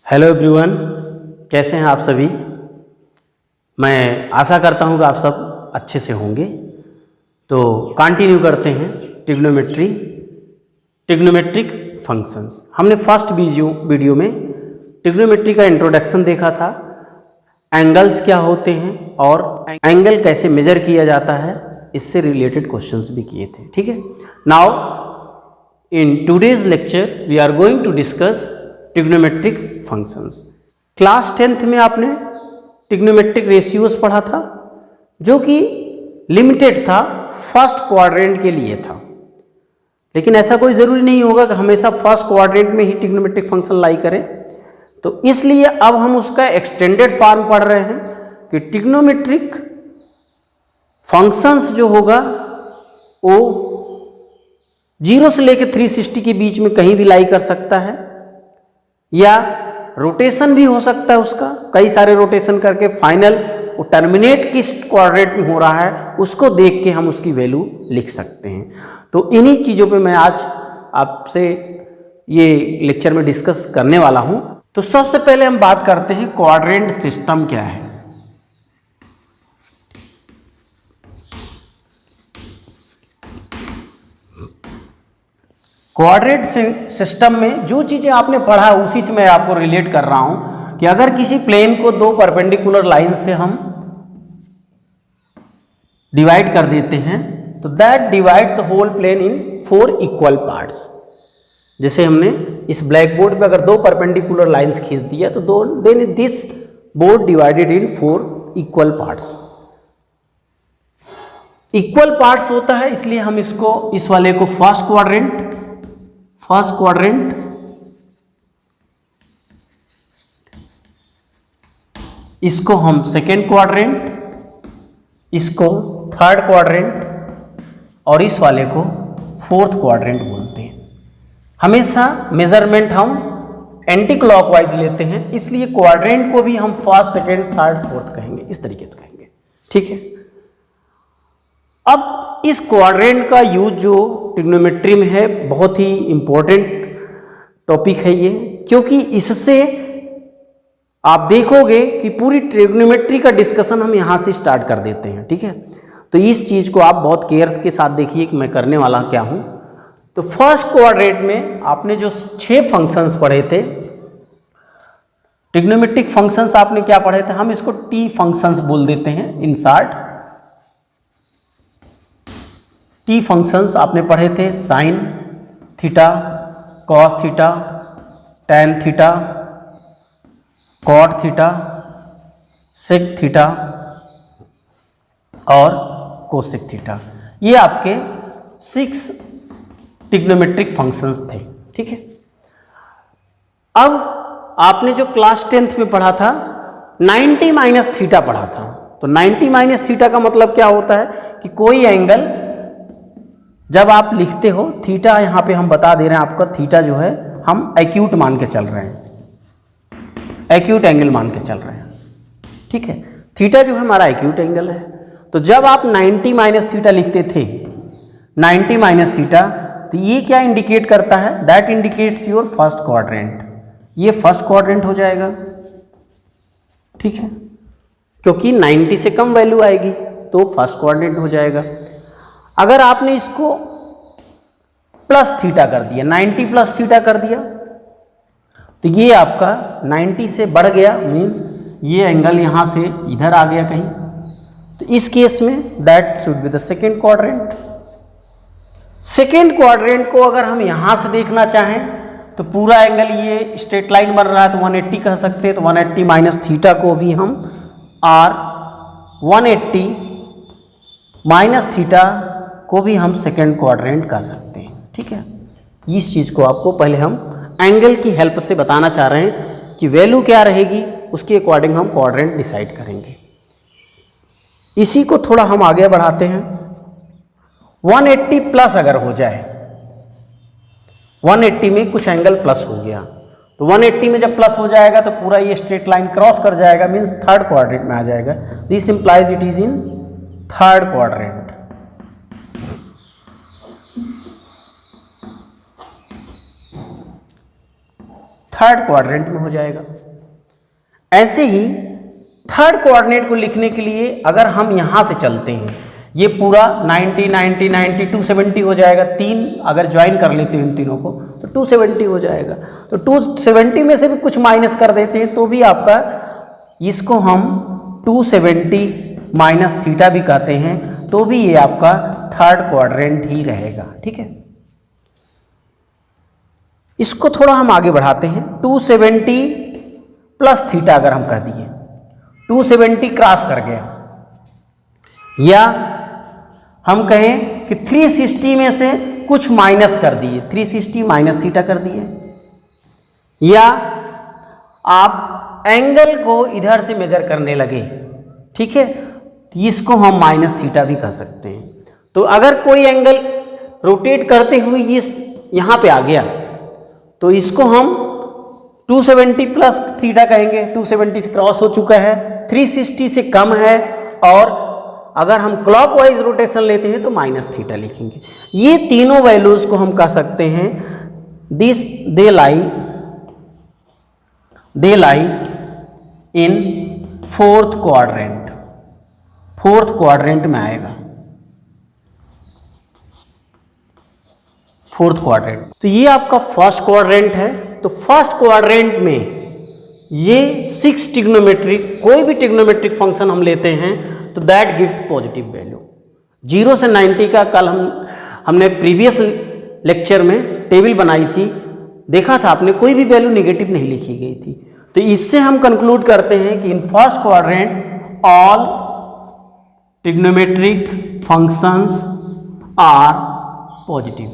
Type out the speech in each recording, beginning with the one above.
Hello everyone, कैसे हैं आप सभी। मैं आशा करता हूं कि आप सब अच्छे से होंगे। तो कंटिन्यू करते हैं ट्रिग्नोमेट्रिक फंक्शंस। हमने फर्स्ट वीडियो में ट्रिग्नोमेट्री का इंट्रोडक्शन देखा था, एंगल्स क्या होते हैं और एंगल कैसे मेजर किया जाता है, इससे रिलेटेड क्वेश्चंस भी किए थे। ठीक है, now in today's lecture we are going to discuss trigonometric functions. Class 10th में आपने ट्रिग्नोमेट्रिक रेशियोज पढ़ा था, जो कि लिमिटेड था, फर्स्ट क्वाड्रेंट के लिए था। लेकिन ऐसा कोई ज़रूरी नहीं होगा कि हमेशा फर्स्ट क्वाड्रेंट में ही ट्रिग्नोमेट्रिक फंक्शन लाई करें। तो इसलिए अब हम उसका एक्सटेंडेड फॉर्म पढ़ रहे हैं कि ट्रिग्नोमेट्रिक फंक्शंस जो होगा वो 0 से लेकर 360 के बीच में कहीं भी लाई कर सकता है, या रोटेशन भी हो सकता है उसका, कई सारे रोटेशन करके फाइनल वो टर्मिनेट किस क्वाड्रेंट में हो रहा है उसको देख के हम उसकी वैल्यू लिख सकते हैं। तो इन्हीं चीज़ों पे मैं आज आपसे ये लेक्चर में डिस्कस करने वाला हूँ। तो सबसे पहले हम बात करते हैं क्वाड्रेंट सिस्टम क्या है। क्वाड्रेंट सिस्टम में जो चीज़ें आपने पढ़ा उसी से मैं आपको रिलेट कर रहा हूं कि अगर किसी प्लेन को दो परपेंडिकुलर लाइन से हम डिवाइड कर देते हैं तो that divide the whole plane in 4 equal parts. जैसे हमने इस ब्लैक बोर्ड पे अगर दो परपेंडिकुलर लाइंस खींच दिया तो then this board divided in 4 equal parts. Equal parts होता है इसलिए हम इसको, इस वाले को फर्स्ट क्वाड्रेंट, इसको हम सेकेंड क्वाड्रेंट, इसको थर्ड क्वाड्रेंट और इस वाले को फोर्थ क्वाड्रेंट बोलते हैं। हमेशा मेजरमेंट हम एंटी क्लॉकवाइज लेते हैं, इसलिए क्वाड्रेंट को भी हम फर्स्ट, सेकेंड, थर्ड, फोर्थ कहेंगे, इस तरीके से कहेंगे। ठीक है, अब इस क्वाड्रेंट का यूज जो ट्रिग्नोमेट्री में है बहुत ही इंपॉर्टेंट टॉपिक है ये, क्योंकि इससे आप देखोगे कि पूरी ट्रिग्नोमेट्री का डिस्कशन हम यहाँ से स्टार्ट कर देते हैं। ठीक है, तो इस चीज़ को आप बहुत केयर के साथ देखिए कि मैं करने वाला क्या हूँ। तो फर्स्ट क्वाड्रेंट में आपने जो 6 फंक्शंस पढ़े थे, ट्रिग्नोमेट्रिक फंक्शंस आपने क्या पढ़े थे, हम इसको टी फंक्शंस बोल देते हैं इन शॉर्ट। टी फंक्शंस आपने पढ़े थे, sine theta, cos theta, tan theta, cot theta, sec theta और कोसेक थीटा। ये आपके 6 ट्रिग्नोमेट्रिक फंक्शंस थे। ठीक है, अब आपने जो क्लास 10th में पढ़ा था 90 माइनस थीटा पढ़ा था। तो 90 माइनस थीटा का मतलब क्या होता है कि कोई एंगल जब आप लिखते हो, थीटा यहाँ पे हम बता दे रहे हैं आपका, थीटा जो है हम एक्यूट मान के चल रहे हैं, एक्यूट एंगल मान के चल रहे हैं। ठीक है, थीटा जो है हमारा एक्यूट एंगल है। तो जब आप 90 माइनस थीटा लिखते थे, 90 माइनस थीटा, तो ये क्या इंडिकेट करता है, that indicates your first quadrant. ये फर्स्ट क्वाड्रेंट हो जाएगा। ठीक है, क्योंकि 90 से कम वैल्यू आएगी तो फर्स्ट क्वाड्रेंट हो जाएगा। अगर आपने इसको प्लस थीटा कर दिया, 90 प्लस थीटा कर दिया, तो ये आपका 90 से बढ़ गया, मीन्स ये एंगल यहाँ से इधर आ गया कहीं, तो इस केस में that should be the second quadrant. Second quadrant को अगर हम यहाँ से देखना चाहें तो पूरा एंगल ये स्ट्रेट लाइन बन रहा है तो 180 कह सकते हैं। तो 180 माइनस थीटा को भी हम और 180 माइनस थीटा को भी हम सेकेंड क्वाड्रेंट कर सकते हैं। ठीक है, इस चीज़ को आपको पहले हम एंगल की हेल्प से बताना चाह रहे हैं कि वैल्यू क्या रहेगी, उसके अकॉर्डिंग हम क्वाड्रेंट डिसाइड करेंगे। इसी को थोड़ा हम आगे बढ़ाते हैं। 180 प्लस अगर हो जाए, 180 में कुछ एंगल प्लस हो गया, तो 180 में जब प्लस हो जाएगा तो पूरा ये स्ट्रेट लाइन क्रॉस कर जाएगा, मीन्स थर्ड क्वाड्रेंट में आ जाएगा। This implies it is in third quadrant. Third quadrant में हो जाएगा। ऐसे ही थर्ड कोऑर्डिनेट को लिखने के लिए अगर हम यहाँ से चलते हैं, ये पूरा 90 90 90 270 हो जाएगा। तीन अगर ज्वाइन कर लेते हैं इन तीनों को तो 270 हो जाएगा। तो 270 में से भी कुछ माइनस कर देते हैं तो भी आपका, इसको हम 270 माइनस थीटा भी कहते हैं, तो भी ये आपका थर्ड क्वाड्रेंट ही रहेगा। ठीक है, इसको थोड़ा हम आगे बढ़ाते हैं। 270 प्लस थीटा अगर हम कह दिए, 270 क्रॉस कर गया, या हम कहें कि 360 में से कुछ माइनस कर दिए, 360 माइनस थीटा कर दिए, या आप एंगल को इधर से मेजर करने लगे, ठीक है, इसको हम माइनस थीटा भी कह सकते हैं। तो अगर कोई एंगल रोटेट करते हुए इस यहाँ पे आ गया तो इसको हम 270 प्लस थीटा कहेंगे। 270 से क्रॉस हो चुका है, 360 से कम है, और अगर हम क्लॉकवाइज रोटेशन लेते हैं तो माइनस थीटा लिखेंगे। ये तीनों वैल्यूज को हम कह सकते हैं they lie in fourth quadrant. Fourth quadrant में आएगा, फोर्थ क्वाड्रेंट। तो ये आपका फर्स्ट क्वाड्रेंट है। तो फर्स्ट क्वाड्रेंट में ये 6 ट्रिग्नोमेट्रिक, कोई भी ट्रिग्नोमेट्रिक फंक्शन हम लेते हैं तो दैट गिव्स पॉजिटिव वैल्यू। 0 से 90 का कल हमने प्रीवियस लेक्चर में टेबल बनाई थी, देखा था आपने, कोई भी वैल्यू नेगेटिव नहीं लिखी गई थी। तो इससे हम कंक्लूड करते हैं कि in first quadrant all trigonometric functions are positive.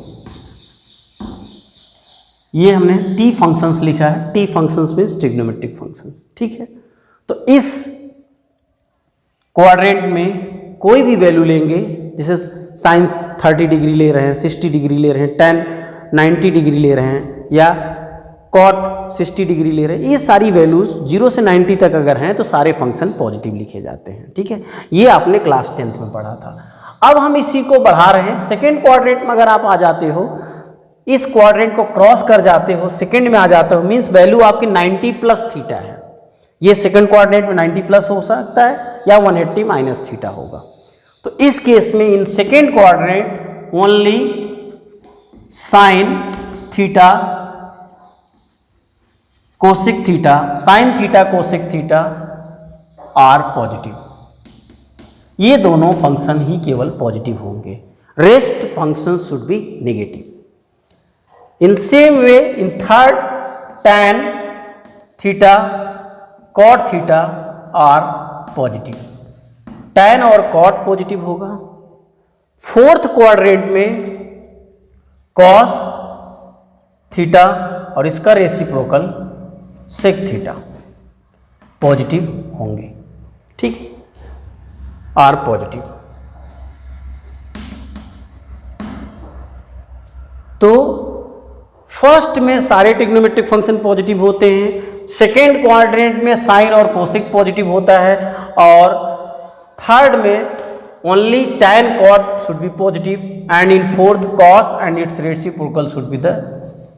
ये हमने टी फंक्शंस लिखा है, T functions means trigonometric functions. ठीक है, तो इस क्वाड्रेंट में कोई भी वैल्यू लेंगे, जैसे साइन 30 डिग्री ले रहे हैं, 60 डिग्री ले रहे हैं, tan 90 डिग्री ले रहे हैं, या cot 60 डिग्री ले रहे हैं, ये सारी वैल्यूज 0 से 90 तक अगर हैं तो सारे फंक्शन पॉजिटिव लिखे जाते हैं। ठीक है, ये आपने क्लास 10th में पढ़ा था। अब हम इसी को बढ़ा रहे हैं सेकेंड क्वाड्रेंट में। अगर आप आ जाते हो, इस क्वाड्रेंट को क्रॉस कर जाते हो, सेकेंड में आ जाते हो, मीन्स वैल्यू आपकी 90 प्लस थीटा है। ये सेकेंड क्वाड्रेंट में 90 प्लस हो सकता है या 180 माइनस थीटा होगा। तो इस केस में in second quadrant only sine theta cosec theta, sine theta cosec theta are positive. ये दोनों फंक्शन ही केवल पॉजिटिव होंगे, rest function should be negative. In same way, in third, tan theta, cot theta are positive. tan और cot positive होगा। Fourth quadrant में cos theta और इसका रेसिप्रोकल sec थीटा पॉजिटिव होंगे। ठीक है, आर पॉजिटिव। तो फर्स्ट में सारे ट्रिग्नोमेट्रिक फंक्शन पॉजिटिव होते हैं, सेकेंड क्वाड्रेंट में साइन और कोसेक पॉजिटिव होता है, और थर्ड में only tan cot should be positive, and in fourth cos and its reciprocal should be the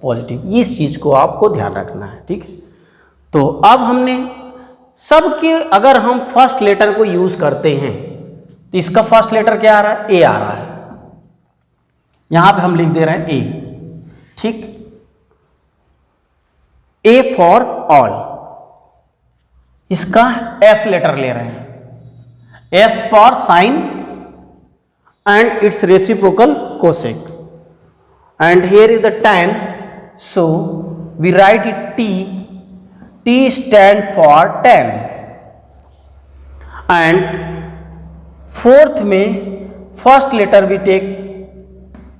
positive. इस चीज को आपको ध्यान रखना है। ठीक है, तो अब हमने सबके, अगर हम फर्स्ट लेटर को यूज करते हैं तो इसका फर्स्ट लेटर क्या आ रहा है? ए आ रहा है। यहां पे हम लिख दे रहे हैं ए। ठीक, ए फॉर ऑल, इसका एस लेटर ले रहे हैं, S for sine and its reciprocal cosec, and here is the tan, so we write it T, T stand for tan, and fourth में first letter we take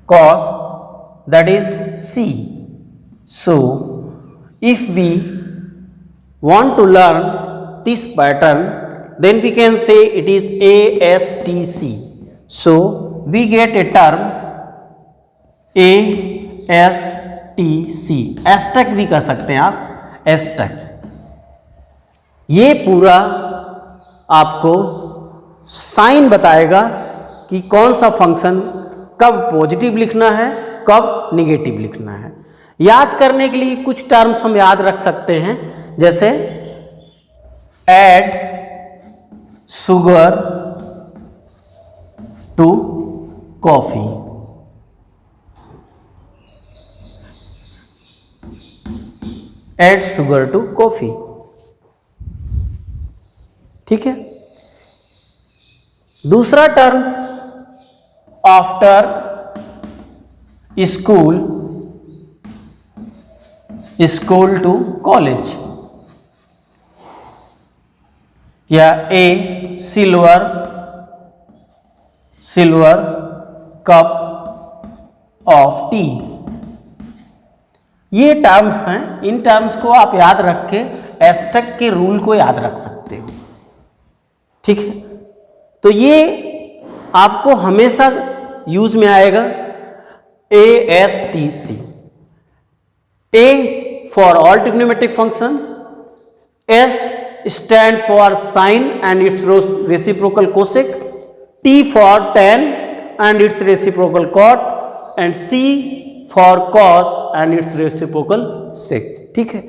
cos, that is c. So if we want to learn this pattern, then we can say it is ASTC. So we get a term ASTC, एस्टक भी कह सकते हैं आप, एस्टक। ये पूरा आपको sign बताएगा कि कौन सा फंक्शन कब पॉजिटिव लिखना है, कब निगेटिव लिखना है। याद करने के लिए कुछ टर्म्स हम याद रख सकते हैं, जैसे add sugar to coffee, add sugar to coffee, ठीक है। दूसरा term after school, school to college, या a silver cup of tea. ये टर्म्स हैं, इन टर्म्स को आप याद रख के एस्टेक के रूल को याद रख सकते हो, ठीक है। तो ये आपको हमेशा यूज में आएगा। ASTC, A for all trigonometric functions, S stand for sine and its reciprocal cosec, T for tan and its reciprocal cot, and C for cos and its reciprocal sec, ठीक है।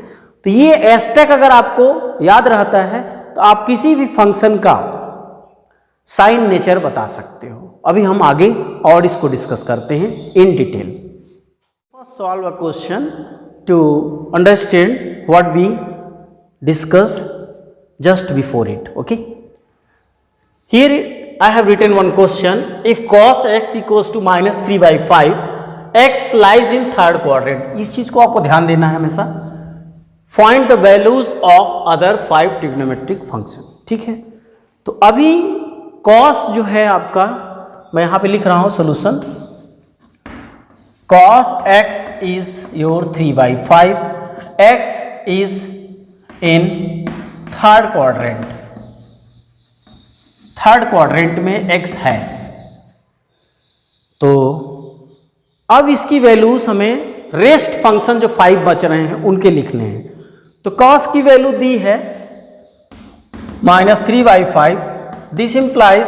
तो ये एस्टेक अगर आपको याद रहता है तो आप किसी भी फंक्शन का साइन नेचर बता सकते हो। अभी हम आगे और इसको डिस्कस करते हैं in detail. First solve a question to understand what we discuss just before it, okay? Here I have written one question. If cos x equals to minus 3/5, x lies in third quadrant. इस चीज को आपको ध्यान देना है हमेशा। Find the values of other 5 trigonometric function, ठीक है। तो अभी cos जो है आपका, मैं यहां पे लिख रहा हूं solution. cos x is your 3/5, x is in third quadrant में x है। तो अब इसकी वैल्यूज हमें रेस्ट फंक्शन जो 5 बच रहे हैं उनके लिखने हैं। तो cos की वैल्यू दी है -3/5, दिस इंप्लाइज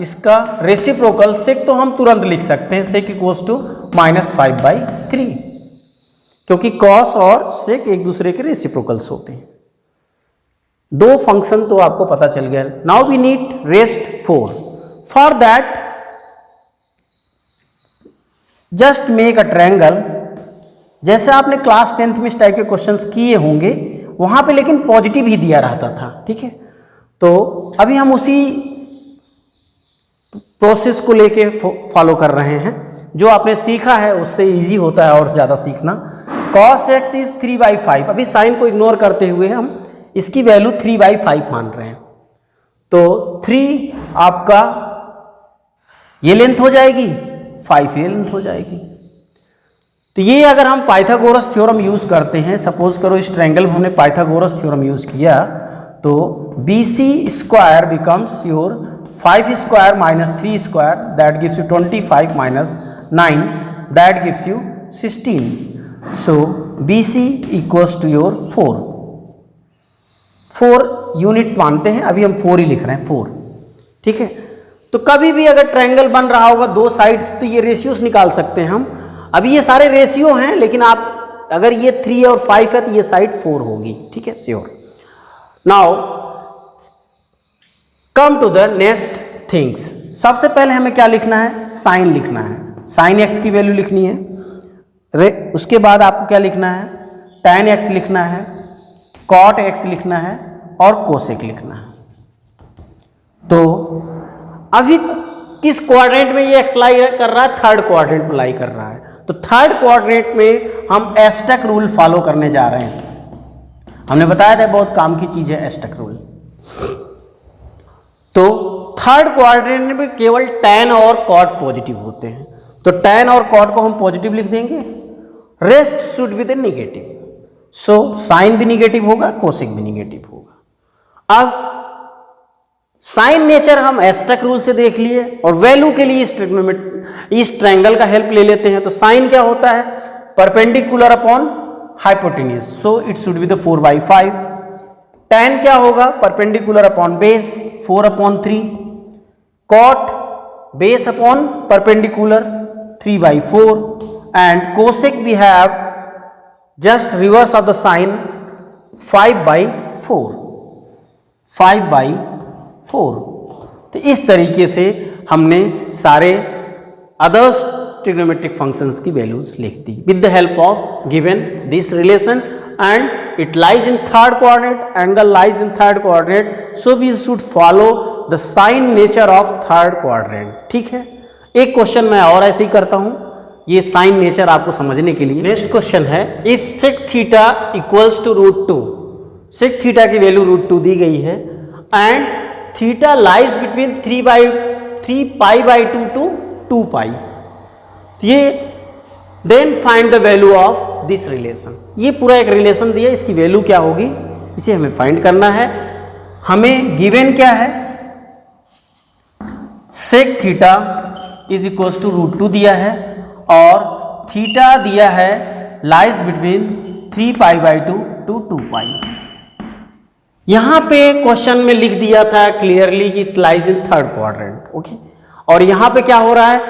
इसका रेसिप्रोकल sec तो हम तुरंत लिख सकते हैं, sec इक्वल्स टू -5/3, क्योंकि cos और sec एक दूसरे के रेसिप्रोकल्स होते हैं। दो फंक्शन तो आपको पता चल गया। Now we need rest 4। For that just make a triangle. जैसे आपने क्लास 10th में इस टाइप के क्वेश्चंस किए होंगे, वहां पे लेकिन पॉजिटिव ही दिया रहता था, ठीक है। तो अभी हम उसी प्रोसेस को लेके फॉलो कर रहे हैं। जो आपने सीखा है उससे इजी होता है और ज़्यादा सीखना। cos x is 3/5। अभी साइन को इग्नोर करते हुए हम इसकी वैल्यू 3/5 मान रहे हैं। तो 3 आपका ये लेंथ हो जाएगी, 5 ये लेंथ हो जाएगी। तो ये अगर हम पाइथागोरस थ्योरम यूज करते हैं, सपोज करो इस ट्रायंगल में हमने पाइथागोरस थ्योरम यूज किया, तो BC square becomes your 5 square - 3 square, that gives you 25 - 9, that gives you 16। So BC equals to your 4 unit मानते हैं, अभी हम 4 ही लिख रहे हैं, 4, ठीक है। तो कभी भी अगर ट्रायंगल बन रहा होगा दो साइड्स, तो ये रेशियोज निकाल सकते हैं हम। अभी ये सारे रेशियो हैं, लेकिन आप अगर ये 3 और 5 है तो ये साइड 4 होगी, ठीक है, sure. Now come to the next things. सबसे पहले हमें क्या लिखना है? साइन लिखना है। साइन एक्स की वैल्यू लिखनी है। उसके बाद आपको क्या लिखना है? tan x लिखना है, cot x लिखना है और cosec लिखना है। तो अभी किस क्वाड्रेंट में ये x लाई कर रहा है? थर्ड क्वाड्रेंट में लाई कर रहा है। तो थर्ड क्वाड्रेंट में हम एस्टेक रूल फॉलो करने जा रहे हैं। हमने बताया था बहुत काम की चीज है एस्टेक रूल। तो थर्ड क्वाड्रेंट में केवल tan और cot पॉजिटिव होते हैं, तो tan और cot को हम पॉजिटिव लिख देंगे, rest should be the negative. So sine भी निगेटिव होगा, कोसेक भी निगेटिव होगा। अब साइन नेचर हम एस्टेक रूल से देख लिए और वैल्यू के लिए इस ट्रायंगल का हेल्प ले लेते हैं। तो साइन क्या होता है? Perpendicular upon hypotenuse, so it should be the 4/5। tan क्या होगा? Perpendicular upon base, 4/3। cot base upon perpendicular, 3/4। and cosec we have just reverse of the sine 5/4, 5/4। तो इस तरीके से हमने सारे अदर्स ट्रिग्नोमेट्रिक फंक्शंस की वैल्यूज लिख दी with the help of given this relation, and it lies in third coordinate, angle lies in third coordinate, so we should follow the sign nature of third coordinate. ठीक है, एक question मैं और ऐसे ही करता हूं, ये साइन नेचर आपको समझने के लिए। नेक्स्ट क्वेश्चन है, if sec theta equals to √2, sec theta की वैल्यू √2 दी गई है, and theta lies between 3π/2 to 2π, ये then find the value of this relation. ये पूरा एक रिलेशन दिया, इसकी वैल्यू क्या होगी इसे हमें फाइंड करना है। हमें गिवन क्या है, sec theta is equals to √2 दिया है, और थीटा दिया है लाइज बिटवीन 3π/2 टू 2π। यहां पे क्वेश्चन में लिख दिया था क्लियरली कि it lies in third quadrant, okay. और यहां पे क्या हो रहा है,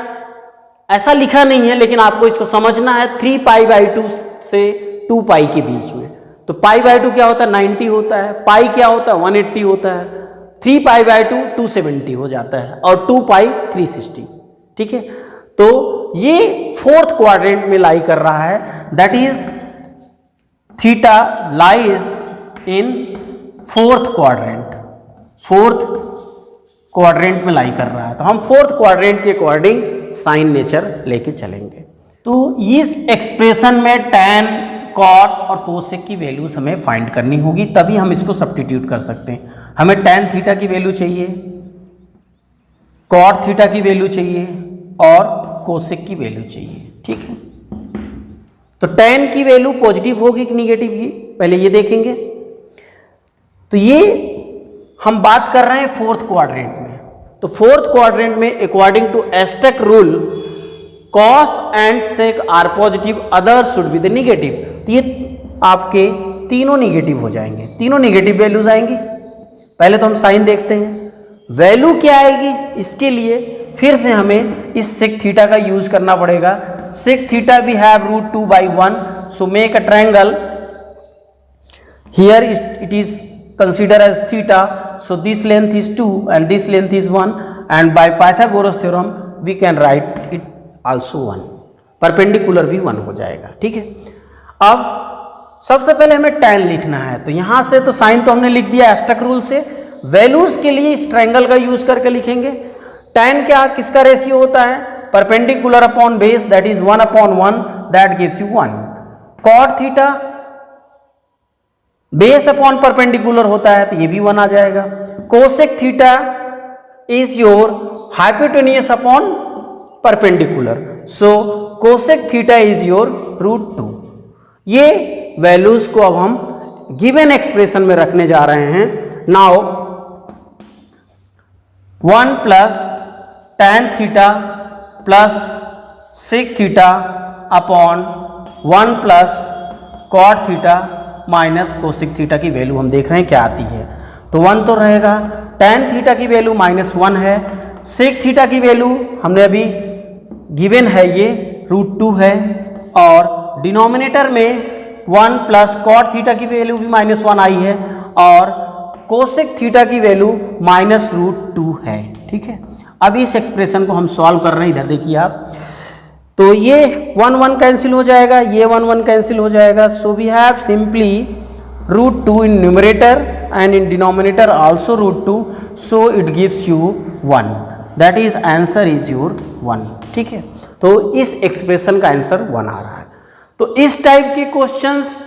ऐसा लिखा नहीं है, लेकिन आपको इसको समझना है 3π/2 से 2π के बीच में। तो π/2 क्या होता है, 90 होता है, पाई क्या होता है, 180 होता है, 3π/2 270 हो जाता है, और 2π 360। ठीक है, तो ये फोर्थ क्वाड्रेंट में लाई कर रहा है, that is theta lies in fourth quadrant, fourth quadrant में लाई कर रहा है। तो हम फोर्थ क्वाड्रेंट के अकॉर्डिंग साइन नेचर लेके चलेंगे। तो इस एक्सप्रेशन में tan, cot और cosec की वैल्यूज हमें फाइंड करनी होगी, तभी हम इसको सब्स्टिट्यूट कर सकते हैं। हमें tan थीटा की वैल्यू चाहिए, cot थीटा की वैल्यू चाहिए, और cosec की वैल्यू चाहिए। ठीक है, तो tan की वैल्यू पॉजिटिव होगी कि निगेटिव, ये पहले ये देखेंगे। तो ये हम बात कर रहे हैं फोर्थ क्वाड्रेंट में। तो फोर्थ क्वाड्रेंट में according to ASTC rule cos and sec are positive, other should be the negative. तो ये आपके तीनों निगेटिव हो जाएंगे, तीनों निगेटिव वैल्यूज आएंगी। पहले तो हम साइन देखते हैं, वैल्यू क्या आएगी, इसके लिए फिर से हमें इस सेक थीटा का यूज करना पड़ेगा। Sec theta we have √2/1, so make a triangle, here it is consider as theta, so this length is 2 and this length is 1, and by Pythagoras theorem we can write it also 1, perpendicular भी 1 हो जाएगा। ठीक है, अब सबसे पहले हमें tan लिखना है, तो यहां से तो साइन तो हमने लिख दिया एस्टेक रूल से, वैल्यूज के लिए इस ट्रायंगल का यूज करके लिखेंगे। tan क्या किसका रेशियो होता है, perpendicular upon base, that is 1/1, that gives you 1। cot theta base upon perpendicular होता है, तो ये भी 1 आ जाएगा। Cosec theta is your hypotenuse upon perpendicular, so cosec theta is your √2। ये वैल्यूज को अब हम गिवन एक्सप्रेशन में रखने जा रहे हैं। Now 1 plus tan theta plus sec theta upon 1 plus cot theta minus cosec theta की वैल्यू हम देख रहे हैं क्या आती है। तो 1 तो रहेगा, tan थीटा की वैल्यू -1 है, सेक थीटा की वैल्यू हमने अभी गिवन है, ये √2 है, और डिनोमिनेटर में 1 प्लस cot थीटा की वैल्यू भी -1 आई है, और कोसेक थीटा की वैल्यू -√2 है। ठीक है, अब इस एक्सप्रेशन को हम सॉल्व कर रहे हैं, इधर देखिए आप, तो ये 1 कैंसिल हो जाएगा, ये 1 कैंसिल हो जाएगा, so we have simply √2 in numerator and in denominator also √2, so it gives you 1, that is answer is your 1। ठीक है, तो इस एक्सप्रेशन का आंसर 1 आ रहा है। तो इस टाइप के क्वेश्चंस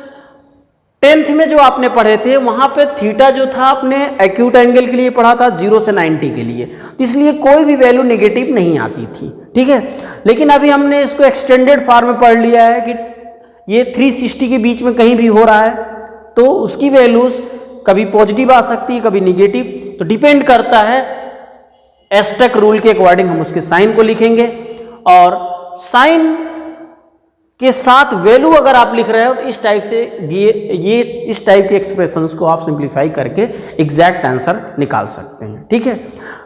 10th में जो आपने पढ़े थे, वहां पे थीटा जो था आपने एक्यूट एंगल के लिए पढ़ा था 0 से 90 के लिए, तो इसलिए कोई भी वैल्यू नेगेटिव नहीं आती थी। ठीक है, लेकिन अभी हमने इसको एक्सटेंडेड फॉर्म में पढ़ लिया है कि ये 360 के बीच में कहीं भी हो रहा है, तो उसकी वैल्यूज कभी पॉजिटिव आ सकती है, कभी निगेटिव, तो डिपेंड करता है एस्टेक रूल के अकॉर्डिंग हम उसके साइन को लिखेंगे, और साइन के साथ वैल्यू अगर आप लिख रहे हो तो इस टाइप से ये इस टाइप के एक्सप्रेशंस को आप सिंप्लीफाई करके एग्जैक्ट आंसर निकाल सकते हैं। ठीक है,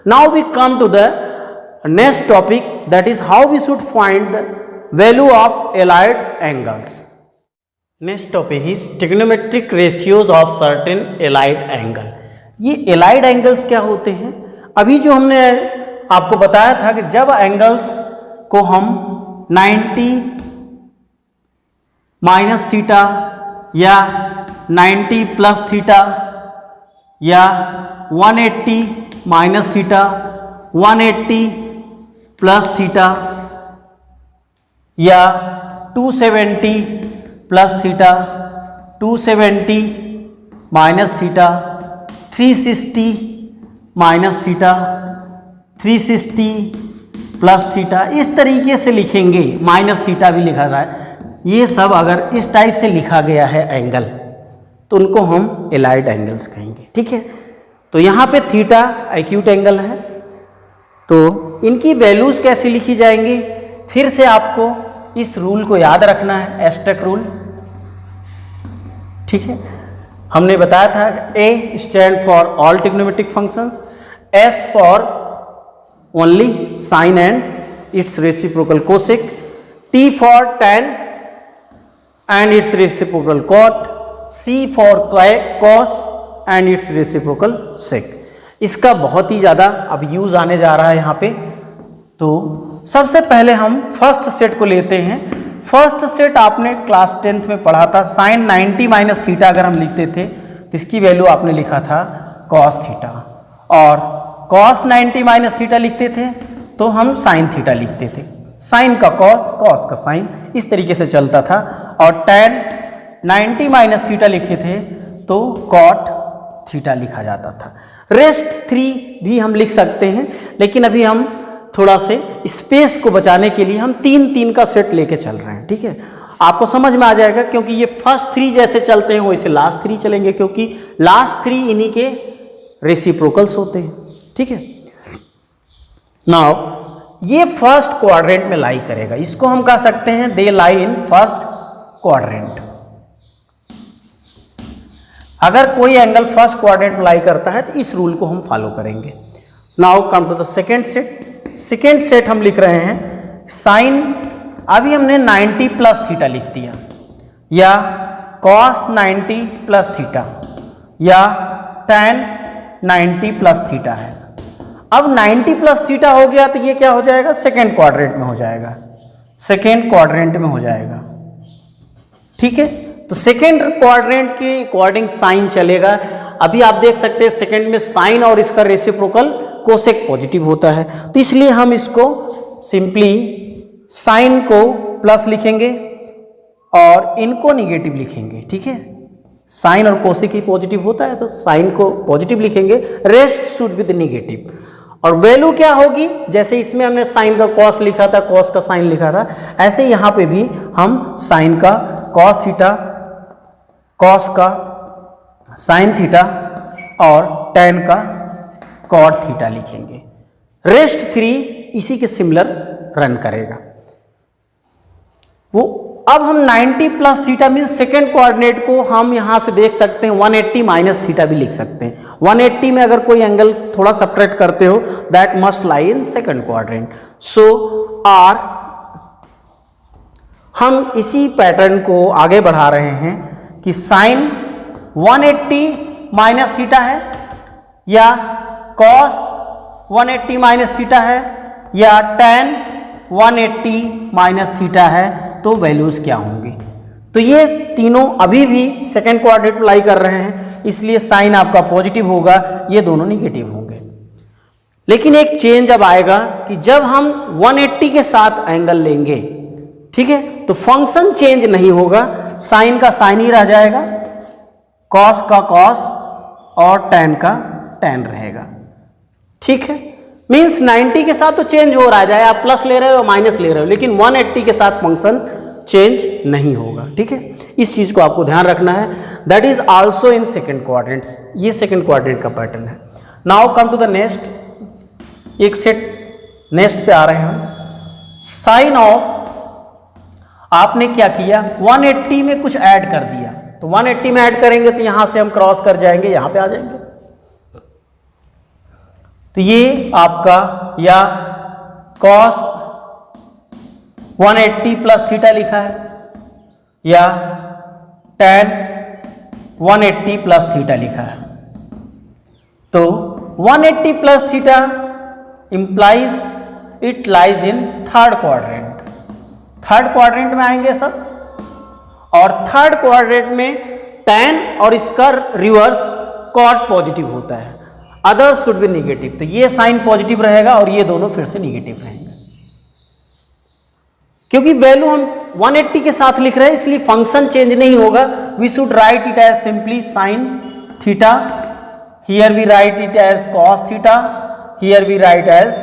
now we come to the next topic, that is how we should find the value of allied angles. Next topic is trigonometric ratios of certain allied angle. ये allied angles क्या होते हैं? अभी जो हमने आपको बताया था कि जब एंगल्स को हम 90 माइनस थीटा या 90 प्लस थीटा या 180 माइनस थीटा 180 प्लस थीटा या 270 plus theta 270 minus theta 360 minus theta 360 plus theta, इस तरीके से लिखेंगे। माइनस थीटा भी लिखा रहा है। ये सब अगर इस टाइप से लिखा गया है एंगल तो उनको हम एलाइड एंगल्स कहेंगे। ठीक है, तो यहाँ पे थीटा एक्यूट एंगल है, तो इनकी वैल्यूज कैसे लिखी जाएंगी? फिर से आपको इस रूल को याद रखना है, एस्टेक रूल। ठीक है, हमने बताया था A stand for all trigonometric functions, S for only sine and its reciprocal cosec, T for tan and its reciprocal cot, C for cos and its reciprocal sec. इसका बहुत ही ज़्यादा अब यूज आने जा रहा है यहाँ पे। तो सबसे पहले हम फर्स्ट सेट को लेते हैं। फर्स्ट सेट आपने क्लास 10th में पढ़ा था। साइन 90 माइनस थीटा अगर हम लिखते थे तो इसकी वैल्यू आपने लिखा था कॉस थीटा, और कॉस 90 माइनस थीटा लिखते थे तो हम साइन थीटा लिखते थे। साइन का कॉस, कॉस का साइन, इस तरीके से चलता था। और टैन 90 माइनस थीटा लिखे थे तो कॉट थीटा लिखा जाता था। रेस्ट 3 भी हम लिख सकते हैं, लेकिन अभी हम थोड़ा से स्पेस को बचाने के लिए हम 3 का सेट लेके चल रहे हैं। ठीक है, आपको समझ में आ जाएगा, क्योंकि ये फर्स्ट 3 जैसे चलते हैं वैसे लास्ट 3 चलेंगे, क्योंकि लास्ट 3 इन्हीं के रेसिप्रोकल्स होते हैं। ठीक है, नाउ ये फर्स्ट क्वाड्रेंट में लाई करेगा, इसको हम कह सकते हैं they lie in first quadrant. अगर कोई एंगल फर्स्ट क्वाड्रेंट में लाई करता है तो इस रूल को हम फॉलो करेंगे। Now come to the second set. Second set हम लिख रहे हैं साइन, अभी हमने 90 प्लस थीटा लिख दिया, या कॉस 90 प्लस थीटा, या टैन 90 प्लस थीटा है। अब 90 प्लस थीटा हो गया तो ये क्या हो जाएगा? सेकेंड क्वाड्रेंट में हो जाएगा, सेकेंड क्वाड्रेंट में हो जाएगा। ठीक है, तो सेकेंड क्वाड्रेंट के अकॉर्डिंग साइन चलेगा। अभी आप देख सकते हैं सेकेंड में साइन और इसका रेसिप्रोकल कोसेक पॉजिटिव होता है, तो इसलिए हम इसको सिंपली साइन को प्लस लिखेंगे और इनको निगेटिव लिखेंगे। ठीक है, साइन और कोसेक ही पॉजिटिव होता है तो साइन को पॉजिटिव लिखेंगे, रेस्ट शुड विद नेगेटिव। और वैल्यू क्या होगी? जैसे इसमें हमने साइन का कॉस लिखा था, कॉस का साइन लिखा था, ऐसे यहाँ पे भी हम साइन का कॉस थीटा, कॉस का साइन थीटा और टैन का कॉट थीटा लिखेंगे। रेस्ट 3 इसी के सिमिलर रन करेगा। वो अब हम 90 plus theta mean second coordinate को हम यहां से देख सकते हैं 180 माइनस थीटा भी लिख सकते हैं। 180 में अगर कोई एंगल थोड़ा सब्ट्रैक्ट करते हो that must lie in second coordinate. So are हम इसी पैटर्न को आगे बढ़ा रहे हैं कि साइन 180 माइनस थीटा है, या कॉस 180 माइनस थीटा है, या टैन 180 माइनस थीटा है, तो वैल्यूज क्या होंगी? तो ये तीनों अभी भी सेकेंड क्वाड्रेंट में लाई कर रहे हैं, इसलिए साइन आपका पॉजिटिव होगा, ये दोनों निगेटिव होंगे। लेकिन एक चेंज अब आएगा कि जब हम 180 के साथ एंगल लेंगे, ठीक है, तो फंक्शन चेंज नहीं होगा, साइन का साइन ही रह जाएगा, कॉस का कॉस और टैन का टैन रहेगा। ठीक है, मीन्स 90 के साथ तो चेंज हो रहा है, चाहे आप प्लस ले रहे हो माइनस ले रहे हो, लेकिन 180 के साथ फंक्शन चेंज नहीं होगा। ठीक है, इस चीज को आपको ध्यान रखना है। That is also in second quadrants. ये सेकेंड क्वाड्रेंट का पैटर्न है। Now come to the next, एक सेट नेक्स्ट पे आ रहे हैं हम। साइन ऑफ, आपने क्या किया, 180 में कुछ ऐड कर दिया, तो 180 में ऐड करेंगे तो यहां से हम क्रॉस कर जाएंगे, यहां पे आ जाएंगे, तो ये आपका या कॉस 180 प्लस थीटा लिखा है, या tan 180 प्लस थीटा लिखा है। तो 180 plus theta implies it lies in third quadrant. Third quadrant में आएंगे सब, और थर्ड क्वाड्रेंट में tan और इसका रिवर्स cot पॉजिटिव होता है, अदर्स शुड बी निगेटिव। तो ये साइन पॉजिटिव रहेगा और ये दोनों फिर से निगेटिव रहेंगे। क्योंकि वैल्यू हम 180 के साथ लिख रहे हैं इसलिए फंक्शन चेंज नहीं होगा। We should write it as simply sine theta, here we write it as cos theta, here we write as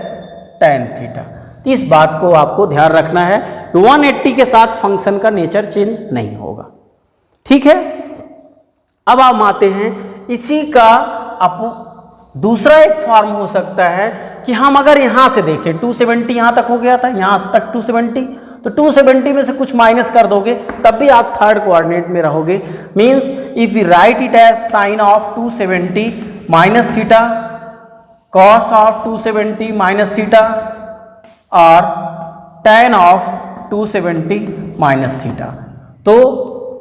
tan theta. इस बात को आपको ध्यान रखना है कि 180 के साथ फंक्शन का नेचर चेंज नहीं होगा। ठीक है, अब हम आते हैं इसी का दूसरा एक फॉर्म हो सकता है कि हम अगर यहां से देखें 270 यहां तक हो गया था, यहां तक 270, तो 270 में से कुछ माइनस कर दोगे तब भी आप थर्ड कोऑर्डिनेट में रहोगे। Means if we write it as sine of 270 minus theta, cos of 270 minus theta और tan ऑफ 270 माइनस थीटा। तो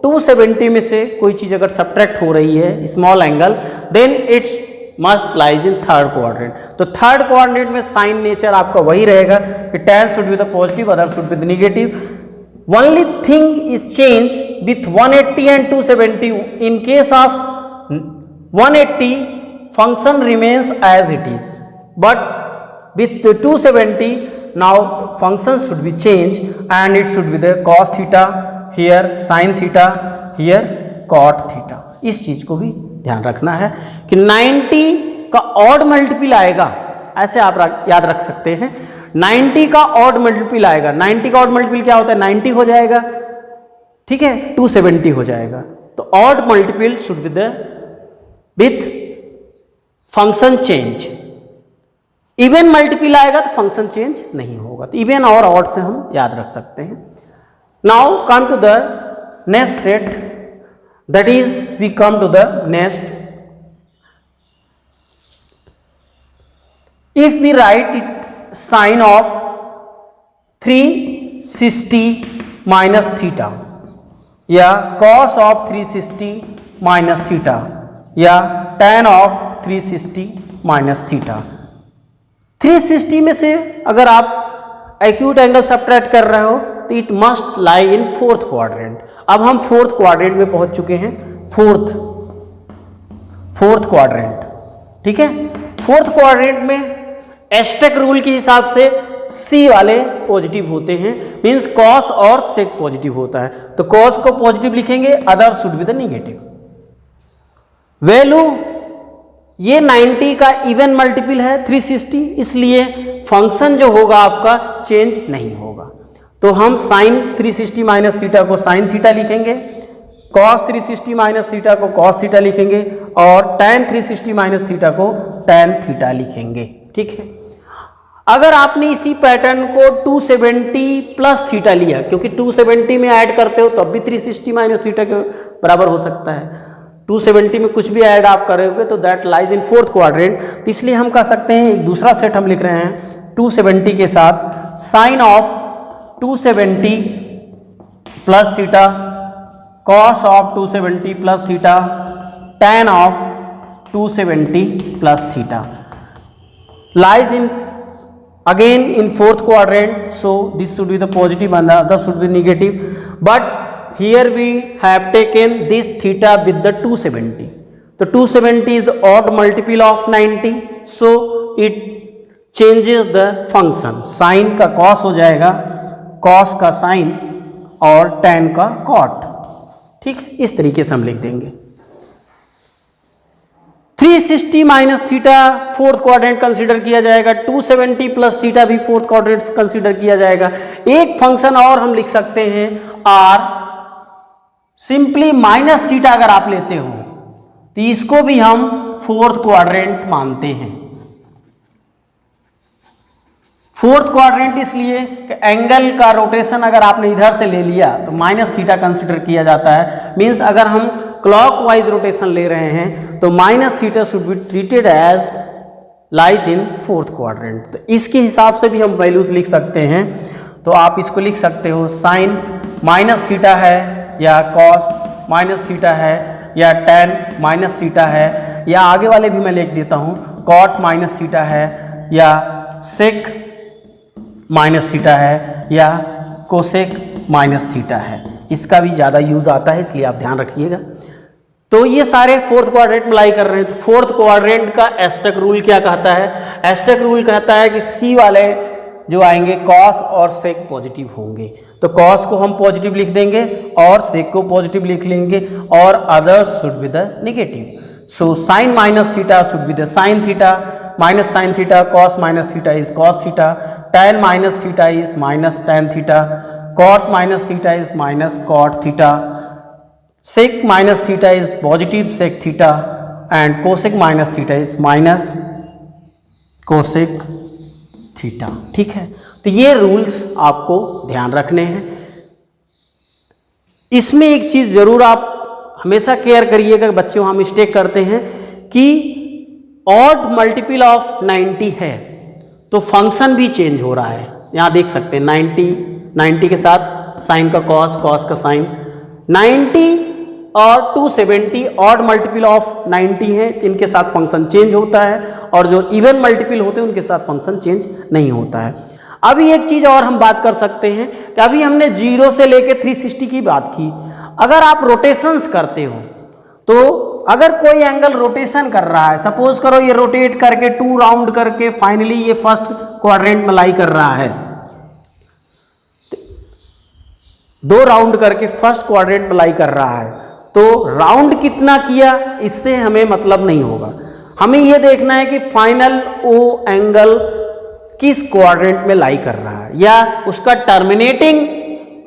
270 में से कोई चीज अगर सब्ट्रैक्ट हो रही है small angle, then it's must lies in third quadrant. तो थर्ड क्वाड्रेंट में साइन नेचर आपका वही रहेगा कि tan should be the positive, other should be the negative. Only thing is change with 180 and 270। In case of 180 function remains as it is, but with 270 now function should be changed and it should be the cos theta, here sin theta, here cot theta। इस चीज को भी ध्यान रखना है कि 90 का odd multiple आएगा, ऐसे आप याद रख सकते हैं। 90 का ऑड मल्टीपल आएगा, 90 का ऑड मल्टीपल क्या होता है, 90 हो जाएगा, ठीक है, 270 हो जाएगा। तो odd multiple should be the with function change. Even multiple आएगा तो फंक्शन चेंज नहीं होगा। तो इवन और ऑड से हम याद रख सकते हैं। Now come to the next set, that is we come to the next. If we write it sine of 360 minus theta या कॉस ऑफ 360 माइनस थीटा या tan ऑफ 360 माइनस थीटा। 360 में से अगर आप एक्यूट एंगल सब्ट्रैक्ट कर रहे हो तो it must lie in fourth quadrant. अब हम फोर्थ क्वाड्रेंट में पहुंच चुके हैं, फोर्थ क्वाड्रेंट, ठीक है। फोर्थ क्वाड्रेंट में एस्टेक रूल के हिसाब से सी वाले पॉजिटिव होते हैं, मींस कॉस और सेक पॉजिटिव होता है। तो कॉस को पॉजिटिव लिखेंगे, other should be the negative. Value ये 90 का इवन मल्टीपल है 360, इसलिए फंक्शन जो होगा आपका चेंज नहीं होगा। तो हम साइन 360 माइनस थीटा को साइन थीटा लिखेंगे, कॉस 360 माइनस थीटा को कॉस थीटा लिखेंगे और tan 360 माइनस थीटा को tan थीटा लिखेंगे, ठीक है। अगर आपने इसी पैटर्न को 270 प्लस थीटा लिया, क्योंकि 270 में ऐड करते हो तब भी 360 माइनस थीटा के बराबर हो सकता है। 270 में कुछ भी ऐड आप करोगे तो that lies in fourth quadrant. तो इसलिए हम कह सकते हैं एक दूसरा सेट हम लिख रहे हैं 270 के साथ sine of 270 plus theta, cos of 270 plus theta, tan of 270 plus theta lies in again in fourth quadrant, so this should be the positive and the other should be negative, but here we have taken this theta with the 270. So 270 is the odd multiple of 90, so it changes the function। sin का cos हो जाएगा, cos का sin और tan का cot, ठीक है। इस तरीके से हम लिख देंगे। 360 minus theta fourth quadrant consider किया जाएगा, 270 प्लस थीटा भी फोर्थ क्वाड्रेंट कंसीडर किया जाएगा। एक फंक्शन और हम लिख सकते हैं आर, सिंपली माइनस थीटा अगर आप लेते हो तो इसको भी हम फोर्थ क्वाड्रेंट मानते हैं। फोर्थ क्वाड्रेंट इसलिए कि एंगल का रोटेशन अगर आपने इधर से ले लिया तो माइनस थीटा कंसीडर किया जाता है। मींस अगर हम क्लॉकवाइज रोटेशन ले रहे हैं तो minus theta should be treated as lies in fourth quadrant. तो इसके हिसाब से भी हम वैल्यूज लिख सकते हैं। तो आप इसको लिख सकते हो साइन माइनस थीटा है या कॉस माइनस थीटा है, या tan माइनस थीटा है, या आगे वाले भी मैं लिख देता हूँ, cot माइनस थीटा है, या sec माइनस थीटा है, या कोसेक माइनस थीटा है। इसका भी ज़्यादा यूज़ आता है, इसलिए आप ध्यान रखिएगा। तो ये सारे फोर्थ क्वाड्रेंट में लाई कर रहे हैं। तो फोर्थ क्वाड्रेंट का एस्टेक रूल क्या कहता है? एस्टेक रूल कहता है कि सी वाले जो आएंगे कॉस और सेक पॉजिटिव होंगे। तो कॉस को हम पॉजिटिव लिख देंगे और सेक को पॉजिटिव लिख लेंगे, और others should be the negative. So sine minus theta should be the sine theta, minus sine theta, cos minus theta is cos theta, tan minus theta is minus tan theta, cot minus theta is minus cot theta, sec minus theta is positive sec theta, and cosec minus theta is minus cosec theta. ठीक है, तो ये rules आपको ध्यान रखने हैं। इसमें एक चीज जरूर आप हमेशा केयर करिएगा, बच्चे वहां मिस्टेक करते हैं कि ऑड मल्टीपल ऑफ 90 है तो फंक्शन भी चेंज हो रहा है। यहां देख सकते हैं 90 के साथ साइन का कॉस, कॉस का साइन, 90 और 270 ऑड मल्टीपल ऑफ 90 है, इनके साथ फंक्शन चेंज होता है, और जो इवन मल्टीपल होते हैं उनके साथ फंक्शन चेंज नहीं होता है। अभी एक चीज और हम बात कर सकते हैं कि अभी हमने 0 से लेके 360 की बात की। अगर आप रोटेशंस करते हो तो अगर कोई एंगल रोटेशन कर रहा है, सपोज करो ये रोटेट करके 2 राउंड करके फाइनली ये फर्स्ट क्वाड्रेंट में लाई कर रहा है, 2 राउंड करके फर्स्ट क्वाड्रेंट में लाई कर रहा है, तो राउंड कितना किया इससे हमें मतलब नहीं होगा। हमें यह देखना है कि फाइनल ओ एंगल किस क्वाड्रेंट में लाई कर रहा है, या उसका टर्मिनेटिंग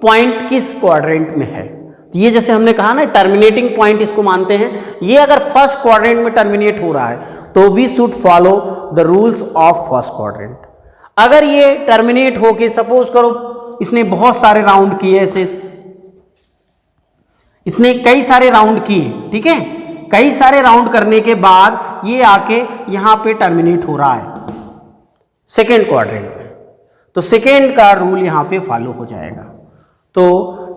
पॉइंट किस क्वाड्रेंट में है। ये जैसे हमने कहा ना, टर्मिनेटिंग पॉइंट इसको मानते हैं। ये अगर फर्स्ट क्वाड्रेंट में टर्मिनेट हो रहा है तो we should follow the rules of first quadrant. अगर ये टर्मिनेट होके सपोज करो इसने बहुत सारे राउंड किए, ऐसे इसने कई सारे राउंड किए, ठीक है, कई सारे राउंड करने के बाद ये आके यहां पे टर्मिनेट हो रहा है सेकेंड क्वाड्रेंट में, तो सेकेंड का रूल यहां पे फॉलो हो जाएगा। तो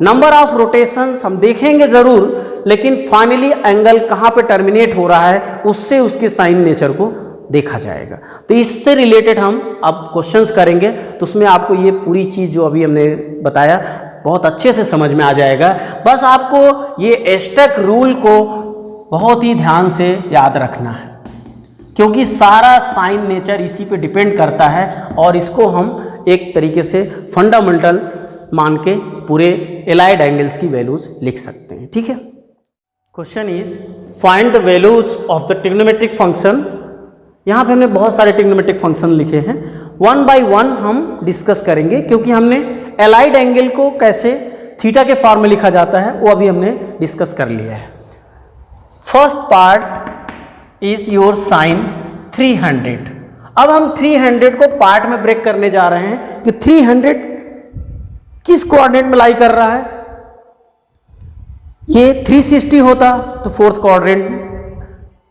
नंबर ऑफ रोटेशंस हम देखेंगे जरूर, लेकिन फाइनली एंगल कहां पे टर्मिनेट हो रहा है उससे उसके साइन नेचर को देखा जाएगा। तो इससे रिलेटेड हम अब क्वेश्चंस करेंगे, तो उसमें आपको ये पूरी चीज जो अभी हमने बताया बहुत अच्छे से समझ में आ जाएगा। बस आपको ये एस्टेक रूल को बहुत ही ध्यान से याद रखना है, क्योंकि सारा साइन नेचर इसी पे डिपेंड करता है, और इसको हम एक तरीके से फंडामेंटल मान के पूरे एलाइड एंगल्स की वैल्यूज लिख सकते हैं। ठीक है, question is find the values of the trigonometric function. यहाँ पे हमने बहुत सारे ट्रिग्नोमेट्रिक फंक्शन लिखे हैं, 1 बाय 1 हम डिस्कस करेंगे, क्योंकि हमने एलाइड एंगल को कैसे थीटा के फॉर्म में लिखा जाता है वो अभी हमने डिस्कस कर लिया है। First part is your sine 300। अब हम 300 को पार्ट में ब्रेक करने जा रहे हैं कि 300 किस क्वाड्रेंट में लाई कर रहा है। ये 360 होता तो फोर्थ क्वाड्रेंट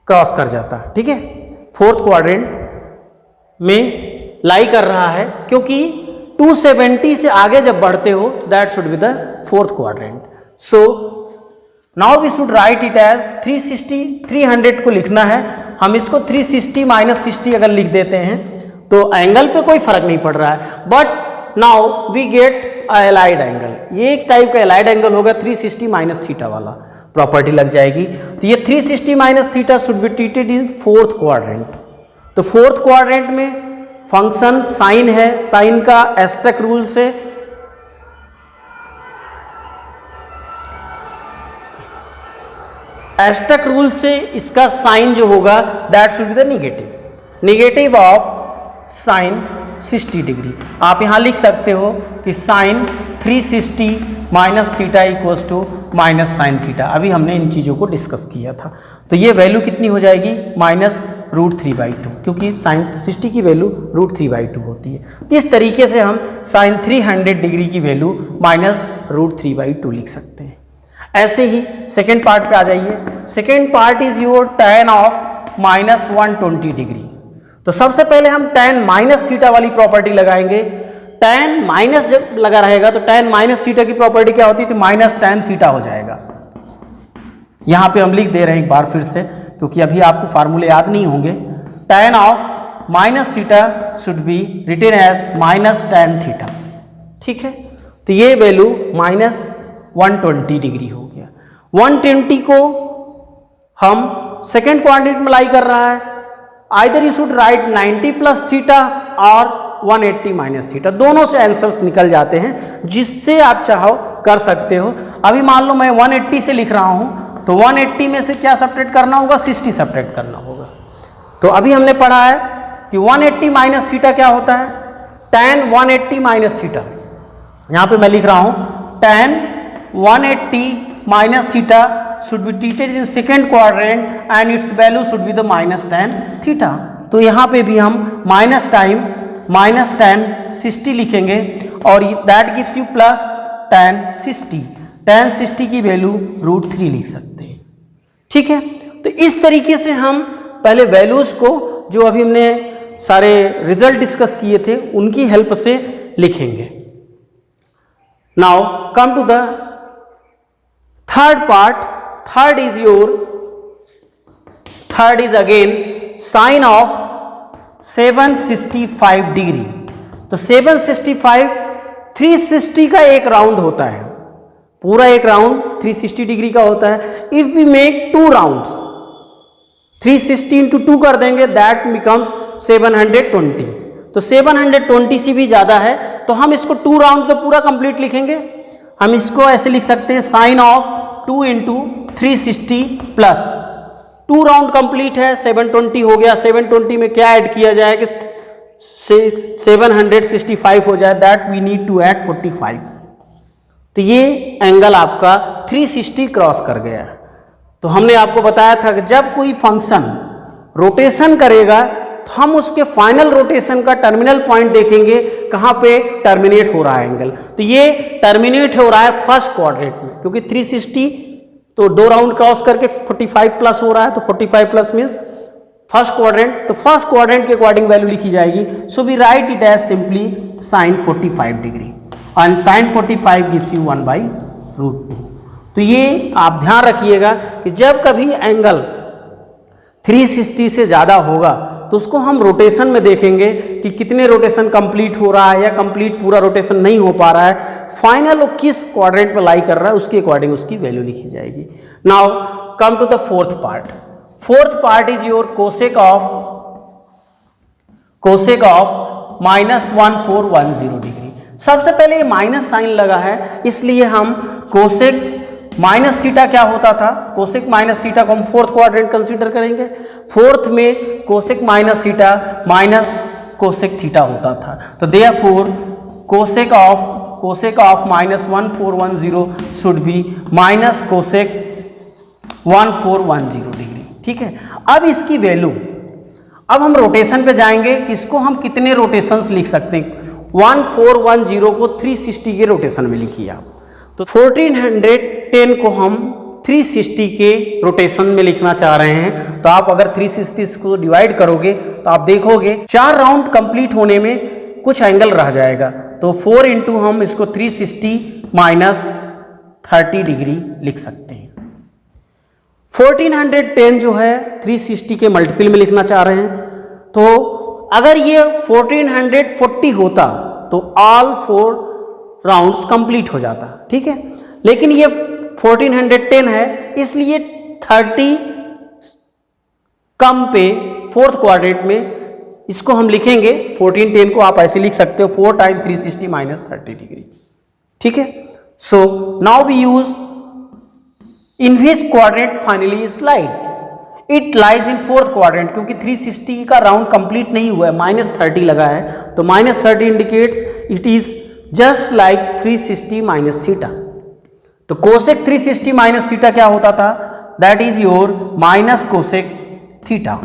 क्रॉस कर जाता, ठीक है, फोर्थ क्वाड्रेंट में लाई कर रहा है, क्योंकि 270 से आगे जब बढ़ते हो तो that should be the fourth quadrant. So now we should write it as 360, 300 को लिखना है, हम इसको 360 माइनस 60 अगर लिख देते हैं तो एंगल पे कोई फर्क नहीं पड़ रहा है, but now we get allied angle. ये एक टाइप का एलाइड एंगल होगा 360 माइनस थीटा वाला, प्रॉपर्टी लग जाएगी। तो ये 360 minus theta should be treated in fourth quadrant. तो फोर्थ क्वाड्रेंट में फंक्शन साइन है, साइन का एस्टेक रूल से इसका साइन जो होगा that should be the negative of sine 60 degree. आप यहां लिख सकते हो कि sine 360 minus theta equals to minus sine theta. अभी हमने इन चीज़ों को डिस्कस किया था। तो ये वैल्यू कितनी हो जाएगी, -√3/2, क्योंकि साइन 60 की वैल्यू √3/2 होती है। तो इस तरीके से हम साइन 300 डिग्री की वैल्यू -√3/2 लिख सकते हैं। ऐसे ही सेकेंड पार्ट पे आ जाइए। Second part is your tan of -120 degree. तो सबसे पहले हम tan माइनस थीटा वाली प्रॉपर्टी लगाएंगे। tan माइनस जब लगा रहेगा तो tan माइनस थीटा की प्रॉपर्टी क्या होती है, तो माइनस tan थीटा हो जाएगा। यहाँ पे हम लिख दे रहे हैं एक बार फिर से, क्योंकि अभी आपको फार्मूले याद नहीं होंगे। tan of minus theta should be written as minus tan theta, ठीक है। तो ये वैल्यू माइनस 120 डिग्री हो गया। 120 को हम सेकेंड क्वाड्रेंट में लाई कर रहा है, either you should write 90 plus theta और 180 माइनस थीटा, दोनों से आंसर्स निकल जाते हैं, जिससे आप चाहो कर सकते हो। अभी मान लो मैं 180 से लिख रहा हूं, तो 180 में से क्या सब्ट्रैक्ट करना होगा, 60 सब्ट्रैक्ट करना होगा। तो अभी हमने पढ़ा है कि 180 माइनस थीटा क्या होता है, tan 180 माइनस थीटा। यहां पे मैं लिख रहा हूं tan 180 minus theta should be treated in second quadrant and its value should be the minus tan theta। तो यहाँ पे भी हम माइनस tan 60 लिखेंगे और that gives you plus tan 60। tan 60 की वैल्यू √3 लिख सकते हैं, ठीक है। तो इस तरीके से हम पहले वैल्यूज को, जो अभी हमने सारे रिजल्ट डिस्कस किए थे, उनकी हेल्प से लिखेंगे। Now come to the third part. Third is again sine of 765 degree. तो 765 360 का एक राउंड होता है, पूरा एक राउंड 360 डिग्री का होता है। If we make 2 rounds, 360 into 2 कर देंगे, दैट बिकम्स 720। तो 720 से भी ज्यादा है, तो हम इसको 2 राउंड तो पूरा कंप्लीट लिखेंगे। हम इसको ऐसे लिख सकते हैं, sine of 2 into 360 plus 2 round complete है, 720 हो गया। 720 में क्या ऐड किया जाए कि 765 हो जाए, that we need to add 45। तो ये एंगल आपका 360 क्रॉस कर गया है। तो हमने आपको बताया था कि जब कोई फंक्शन रोटेशन करेगा तो हम उसके फाइनल रोटेशन का टर्मिनल पॉइंट देखेंगे, कहाँ पे टर्मिनेट हो रहा है एंगल। तो ये टर्मिनेट हो रहा है फर्स्ट क्वाड्रेंट में, क्योंकि 360 तो 2 राउंड क्रॉस करके 45 प्लस हो रहा है, तो 45 प्लस मीन्स फर्स्ट क्वाड्रेंट। तो फर्स्ट क्वाड्रेंट के अकॉर्डिंग वैल्यू लिखी जाएगी। So we write it as simply sine 45 degree and sine 45 gives you 1/√2। तो ये आप ध्यान रखिएगा कि जब कभी एंगल 360 से ज़्यादा होगा तो उसको हम रोटेशन में देखेंगे कि कितने रोटेशन कंप्लीट हो रहा है या कंप्लीट पूरा रोटेशन नहीं हो पा रहा है। फाइनल किस क्वाड्रेंट में लाई कर रहा है उसके अकॉर्डिंग उसकी वैल्यू लिखी जाएगी। Now come to the fourth part. Fourth part is your cosec of -1410 degree. सबसे पहले ये माइनस साइन लगा है, इसलिए हम कोसेक माइनस थीटा क्या होता था, कोसेक माइनस थीटा को हम फोर्थ क्वाड्रेंट कंसीडर करेंगे। फोर्थ में cosec minus theta minus cosec theta होता था। तो therefore cosec of -1410 should be minus cosec 1410 degree, ठीक है। अब इसकी वैल्यू, अब हम रोटेशन पे जाएंगे कि इसको हम कितने रोटेशंस लिख सकते हैं। 1410 को 360 के रोटेशन में लिखिए आप। तो 1410 को हम 360 के रोटेशन में लिखना चाह रहे हैं। तो आप अगर 360 को डिवाइड करोगे तो आप देखोगे 4 राउंड कंप्लीट होने में कुछ एंगल रह जाएगा। तो 4 इंटू हम इसको 360 माइनस 30 डिग्री लिख सकते हैं। 1410 जो है 360 के मल्टीपल में लिखना चाह रहे हैं। तो अगर ये 1440 होता तो ऑल 4 राउंड्स कंप्लीट हो जाता, ठीक है। लेकिन ये 1410 है, इसलिए 30 कम पे फोर्थ क्वाड्रेंट में इसको हम लिखेंगे। 1410 को आप ऐसे लिख सकते हो 4 टाइम 360 माइनस 30 डिग्री, ठीक है। So now we use in which quadrant finally is lied, it lies in fourth quadrant, क्योंकि 360 का राउंड कंप्लीट नहीं हुआ है, -30 लगा है। तो -30 indicates it is just like 360 minus theta. तो कोसेक 360 माइनस थीटा क्या होता था, that is your minus cosec theta.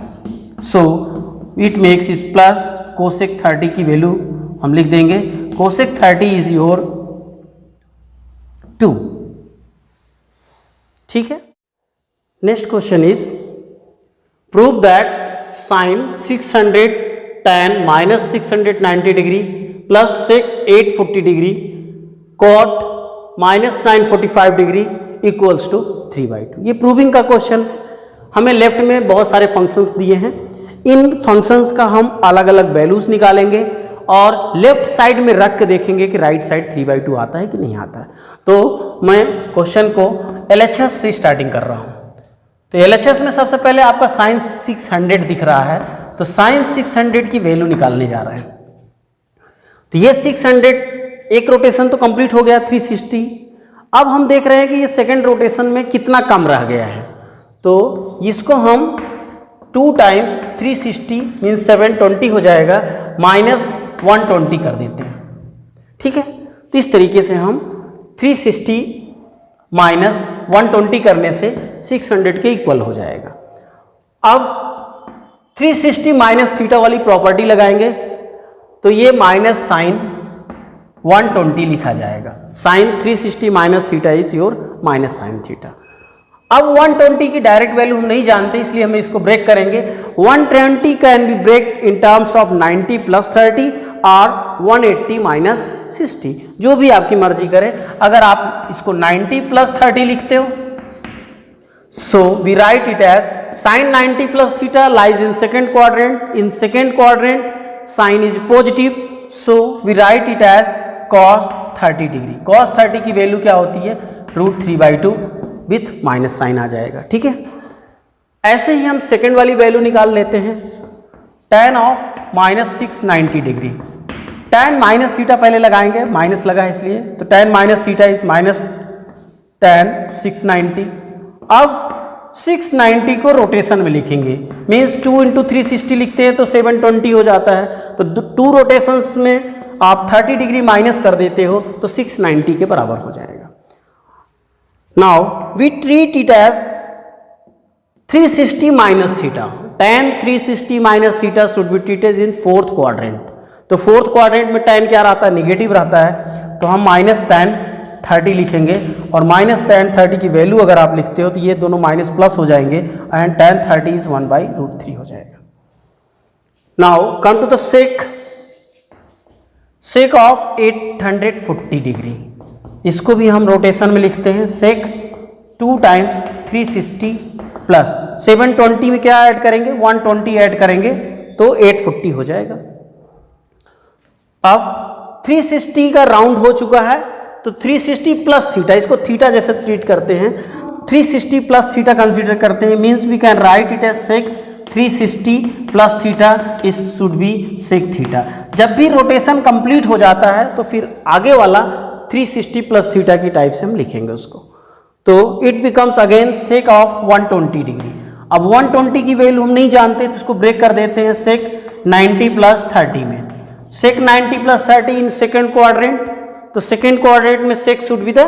So it makes is plus cosec 30 की वैल्यू हम लिख देंगे। कोसेक 30 इज योर 2, ठीक है। Next question is prove that sine 610 minus 690 degree plus sec 840 degree cot -945 degree equals to 3/2। ये proving का question है। हमें लेफ्ट में बहुत सारे फंक्शंस दिए हैं, इन फंक्शंस का हम अलग अलग वैल्यूज निकालेंगे और लेफ्ट साइड में रख के देखेंगे कि राइट साइड 3/2 आता है कि नहीं आता है। तो मैं क्वेश्चन को LHS से स्टार्टिंग कर रहा हूँ। तो LHS में सबसे पहले आपका साइन 600 दिख रहा है, तो साइन 600 की वैल्यू निकालने जा रहे हैं। तो ये 600 एक रोटेशन तो कंप्लीट हो गया 360। अब हम देख रहे हैं कि ये सेकेंड रोटेशन में कितना कम रह गया है, तो इसको हम 2 टाइम्स 360 मीन्स 720 हो जाएगा, -120 कर देते हैं। ठीक है, तो इस तरीके से हम 360 -120 करने से 600 के इक्वल हो जाएगा। अब 360 माइनस थीटा वाली प्रॉपर्टी लगाएंगे तो ये माइनस साइन 120 लिखा जाएगा। Sine 360 minus theta is your minus sine theta. अब 120 की डायरेक्ट वैल्यू हम नहीं जानते, इसलिए हम इसको ब्रेक करेंगे। 120 can be break in terms of 90 + 30 और 180 - 60, जो भी आपकी मर्जी करे। अगर आप इसको 90 + 30 लिखते हो, so we write it as sine 90 + theta lies in second quadrant. In second quadrant sine is positive, so we write it as cos 30 degree. cos 30 की वैल्यू क्या होती है, √3/2 विथ माइनस साइन आ जाएगा। ठीक है, ऐसे ही हम सेकेंड वाली वैल्यू निकाल लेते हैं, tan of -690 degree. tan minus theta पहले लगाएंगे, माइनस लगा है इसलिए, तो tan minus theta is -tan 690। अब 690 को रोटेशन में लिखेंगे, मीन्स 2 × 360 लिखते हैं तो 720 हो जाता है। तो 2 रोटेशंस में आप 30 डिग्री माइनस कर देते हो तो 690 के बराबर हो जाएगा। Now we treat it as 360 minus theta. tan 360 minus theta should be treated in fourth quadrant. तो फोर्थ क्वाड्रेंट में tan क्या रहता है, निगेटिव रहता है, तो हम -tan 30 लिखेंगे और -tan 30 की वैल्यू अगर आप लिखते हो तो ये दोनों माइनस प्लस हो जाएंगे एंड tan 30 इज 1/√3 हो जाएगा। Now come to the sec of 840 degree. इसको भी हम रोटेशन में लिखते हैं, सेक 2 टाइम्स 360 प्लस 720 में क्या ऐड करेंगे, 120 ऐड करेंगे तो 840 हो जाएगा। अब 360 का राउंड हो चुका है तो 360 + थीटा, इसको थीटा जैसे ट्रीट करते हैं, 360 + थीटा कंसीडर करते हैं, means we can write it as sec 360 + theta is should be sec theta. जब भी रोटेशन कंप्लीट हो जाता है तो फिर आगे वाला 360 + थीटा की टाइप से हम लिखेंगे उसको, तो it becomes again sake of 120 degree. अब 120 की वैल्यू हम नहीं जानते तो इसको ब्रेक कर देते हैं सेक 90 + 30 में। सेक 90 + 30 इन सेकेंड क्वाड्रेंट, तो सेकेंड क्वाड्रेंट में sec should be the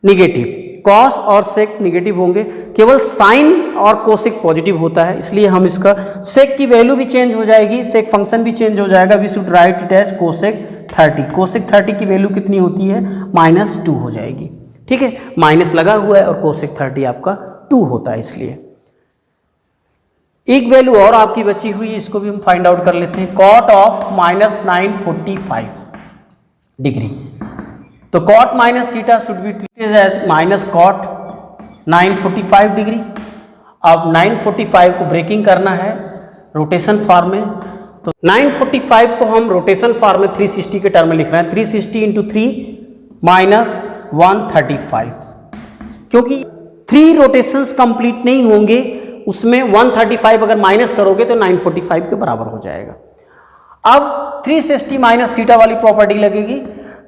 negative, cos और सेक निगेटिव होंगे, केवल साइन और कोसेक पॉजिटिव होता है, इसलिए हम इसका सेक की वैल्यू भी चेंज हो जाएगी, सेक फंक्शन भी चेंज हो जाएगा। We should write it as cosec 30। Cosec 30 की वैल्यू कितनी होती है, -2 हो जाएगी। ठीक है, माइनस लगा हुआ है और कोसेक 30 आपका 2 होता है, इसलिए एक वैल्यू और आपकी बची हुई है, इसको भी हम फाइंड आउट कर लेते हैं। कॉट ऑफ -945 डिग्री, तो cot minus theta should be treated as -cot 945 degree. अब 945 को ब्रेकिंग करना है रोटेशन फॉर्म में, तो 945 को हम रोटेशन फॉर्म में 360 के टर्म में लिख रहे हैं, 360 × 3 -135, क्योंकि 3 रोटेशंस कंप्लीट नहीं होंगे, उसमें 135 अगर माइनस करोगे तो 945 के बराबर हो जाएगा। अब 360 माइनस थीटा वाली प्रॉपर्टी लगेगी,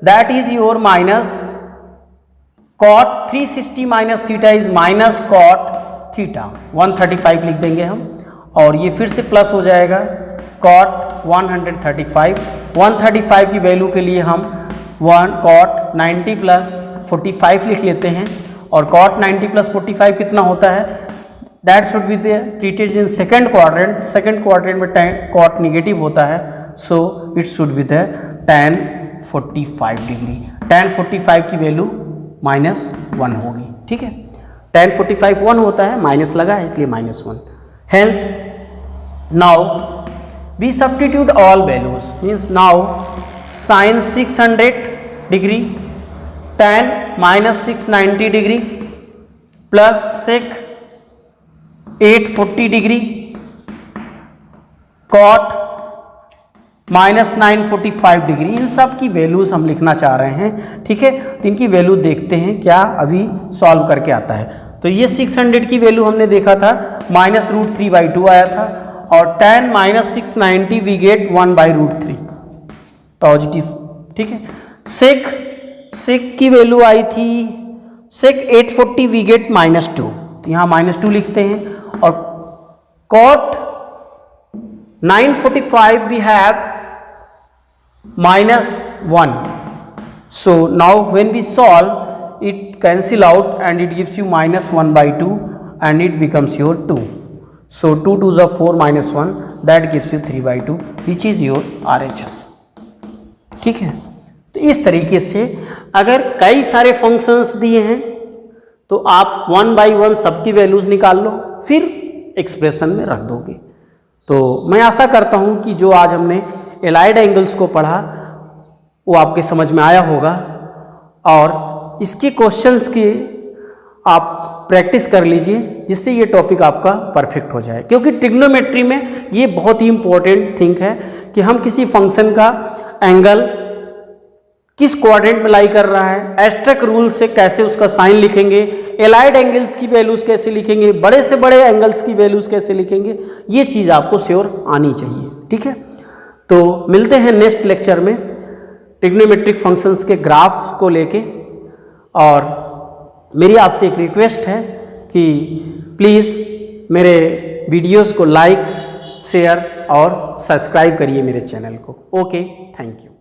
that is your -cot 360 minus theta is -cot theta 135 लिख देंगे हम, और ये फिर से प्लस हो जाएगा cot 135 की वैल्यू के लिए हम cot 90 + 45 लिख लेते हैं, और cot 90 + 45 कितना होता है, that should be treated in second quadrant. Second quadrant में cot निगेटिव होता है, सो it should be the tan 45 degree. tan 45 की वैल्यू -1 होगी। ठीक है, tan 45 1 होता है, माइनस लगा है इसलिए -1। Hence now we substitute all values, means now sine 600 degree tan minus 690 degree plus sec 840 degree cot minus 945 degree, इन सब की वैल्यूज हम लिखना चाह रहे हैं। ठीक है, तो इनकी वैल्यू देखते हैं क्या अभी सॉल्व करके आता है। तो ये 600 की वैल्यू हमने देखा था -√3/2 आया था, और tan minus 690 we get 1/√3 positive. ठीक है, सेक की वैल्यू आई थी sec 840 वी गेट -2, तो यहाँ -2 लिखते हैं, और cot 945 we have -1. So now when we solve, it cancel out and it gives you -1/2 and it becomes your 2. So 2 2s are 4 -1, that gives you 3/2, which is your RHS. ठीक है, तो इस तरीके से अगर कई सारे फंक्शंस दिए हैं तो आप 1 by 1 सबकी वैल्यूज निकाल लो, फिर एक्सप्रेशन में रख दोगे। तो मैं आशा करता हूँ कि जो आज हमने एलाइड एंगल्स को पढ़ा वो आपके समझ में आया होगा, और इसके क्वेश्चंस की आप प्रैक्टिस कर लीजिए जिससे ये टॉपिक आपका परफेक्ट हो जाए, क्योंकि ट्रिग्नोमेट्री में ये बहुत ही इंपॉर्टेंट थिंग है कि हम किसी फंक्शन का एंगल किस क्वाड्रेंट में लाई कर रहा है, एस्ट्रिक रूल से कैसे उसका साइन लिखेंगे, एलाइड एंगल्स की वैल्यूज कैसे लिखेंगे, बड़े से बड़े एंगल्स की वैल्यूज कैसे लिखेंगे, ये चीज़ आपको श्योर आनी चाहिए। ठीक है, तो मिलते हैं नेक्स्ट लेक्चर में ट्रिग्नोमेट्रिक फंक्शंस के ग्राफ को लेके, और मेरी आपसे एक रिक्वेस्ट है कि प्लीज़ मेरे वीडियोस को लाइक, शेयर और सब्सक्राइब करिए मेरे चैनल को। Okay, thank you.